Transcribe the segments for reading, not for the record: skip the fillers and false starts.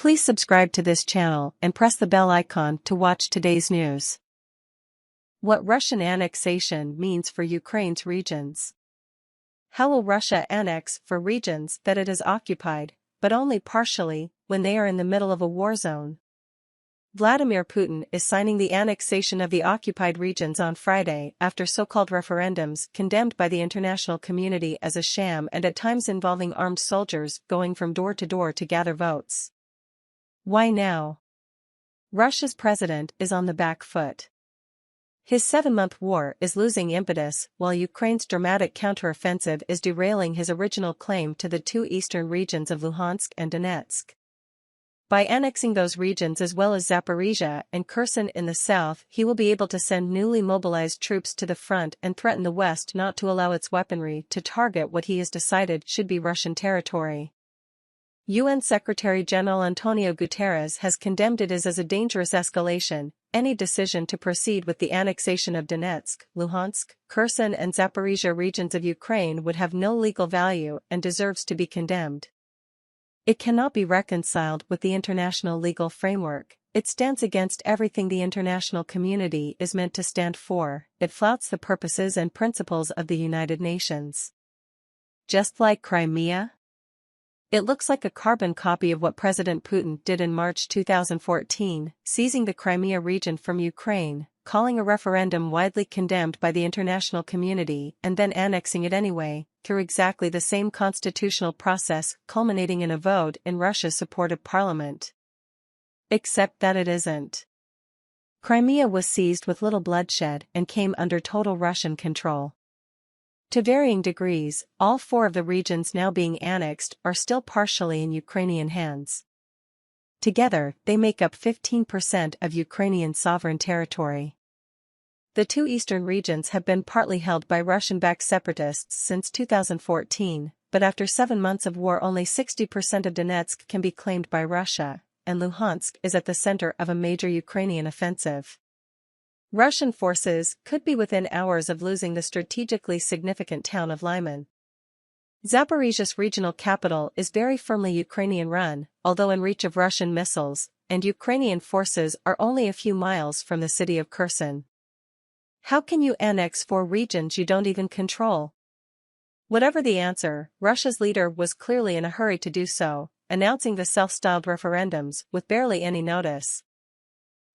Please subscribe to this channel and press the bell icon to watch today's news. What Russian annexation means for Ukraine's regions. How will Russia annex for regions that it has occupied, but only partially, when they are in the middle of a war zone? Vladimir Putin is signing the annexation of the occupied regions on Friday after so-called referendums condemned by the international community as a sham and at times involving armed soldiers going from door to gather votes. Why now? Russia's president is on the back foot. His 7-month war is losing impetus while Ukraine's dramatic counteroffensive is derailing his original claim to the two eastern regions of Luhansk and Donetsk. By annexing those regions as well as Zaporizhia and Kherson in the south, he will be able to send newly mobilized troops to the front and threaten the West not to allow its weaponry to target what he has decided should be Russian territory. UN Secretary-General Antonio Guterres has condemned it as a dangerous escalation. Any decision to proceed with the annexation of Donetsk, Luhansk, Kherson and Zaporizhia regions of Ukraine would have no legal value and deserves to be condemned. It cannot be reconciled with the international legal framework. It stands against everything the international community is meant to stand for. It flouts the purposes and principles of the United Nations. Just like Crimea? It looks like a carbon copy of what President Putin did in March 2014, seizing the Crimea region from Ukraine, calling a referendum widely condemned by the international community and then annexing it anyway, through exactly the same constitutional process culminating in a vote in Russia's supportive parliament. Except that it isn't. Crimea was seized with little bloodshed and came under total Russian control. To varying degrees, all 4 of the regions now being annexed are still partially in Ukrainian hands. Together, they make up 15% of Ukrainian sovereign territory. The 2 eastern regions have been partly held by Russian-backed separatists since 2014, but after 7 months of war only 60% of Donetsk can be claimed by Russia, and Luhansk is at the center of a major Ukrainian offensive. Russian forces could be within hours of losing the strategically significant town of Lyman. Zaporizhia's regional capital is very firmly Ukrainian-run, although in reach of Russian missiles, and Ukrainian forces are only a few miles from the city of Kherson. How can you annex 4 regions you don't even control? Whatever the answer, Russia's leader was clearly in a hurry to do so, announcing the self-styled referendums with barely any notice.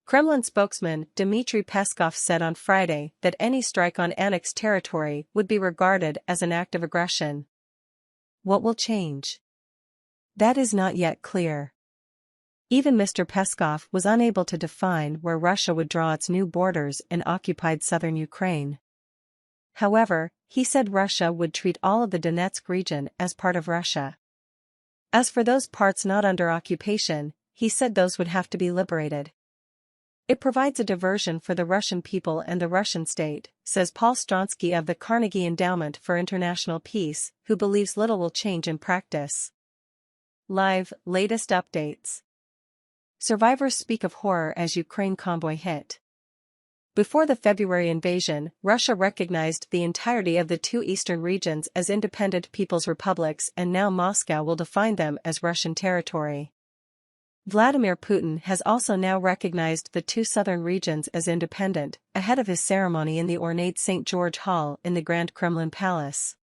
Kremlin spokesman Dmitry Peskov said on Friday that any strike on annexed territory would be regarded as an act of aggression. What will change? That is not yet clear. Even Mr. Peskov was unable to define where Russia would draw its new borders in occupied southern Ukraine. However, he said Russia would treat all of the Donetsk region as part of Russia. As for those parts not under occupation, he said those would have to be liberated. It provides a diversion for the Russian people and the Russian state, says Paul Stronsky of the Carnegie Endowment for International Peace, who believes little will change in practice. Live, latest updates. Survivors speak of horror as Ukraine convoy hit. Before the February invasion, Russia recognized the entirety of the 2 eastern regions as independent people's republics, and now Moscow will define them as Russian territory. Vladimir Putin has also now recognized the 2 southern regions as independent, ahead of his ceremony in the ornate St. George Hall in the Grand Kremlin Palace.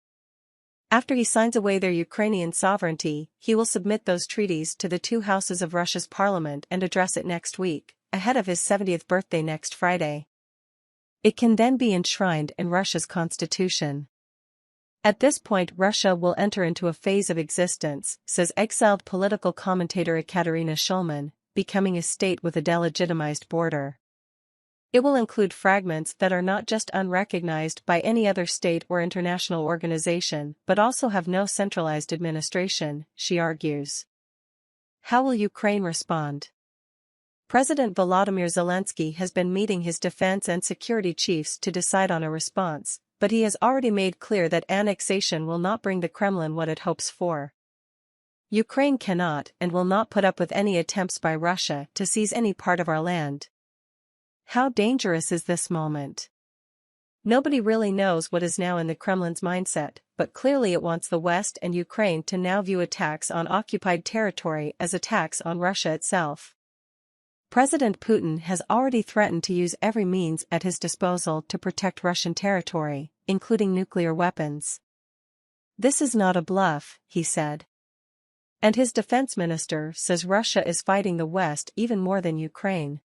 After he signs away their Ukrainian sovereignty, he will submit those treaties to the 2 houses of Russia's parliament and address it next week, ahead of his 70th birthday next Friday. It can then be enshrined in Russia's constitution. At this point, Russia will enter into a phase of existence, says exiled political commentator Ekaterina Shulman, becoming a state with a delegitimized border. It will include fragments that are not just unrecognized by any other state or international organization, but also have no centralized administration, she argues. How will Ukraine respond? President Volodymyr Zelensky has been meeting his defense and security chiefs to decide on a response, but he has already made clear that annexation will not bring the Kremlin what it hopes for. Ukraine cannot and will not put up with any attempts by Russia to seize any part of our land. How dangerous is this moment? Nobody really knows what is now in the Kremlin's mindset, but clearly it wants the West and Ukraine to now view attacks on occupied territory as attacks on Russia itself. President Putin has already threatened to use every means at his disposal to protect Russian territory, including nuclear weapons. "This is not a bluff," he said. And his defense minister says Russia is fighting the West even more than Ukraine.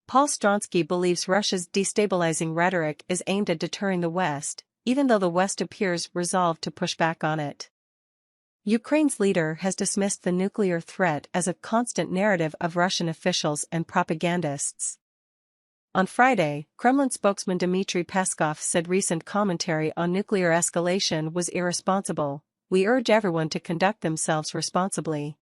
Paul Stronsky believes Russia's destabilizing rhetoric is aimed at deterring the West, even though the West appears resolved to push back on it. Ukraine's leader has dismissed the nuclear threat as a constant narrative of Russian officials and propagandists. On Friday, Kremlin spokesman Dmitry Peskov said recent commentary on nuclear escalation was irresponsible. "We urge everyone to conduct themselves responsibly."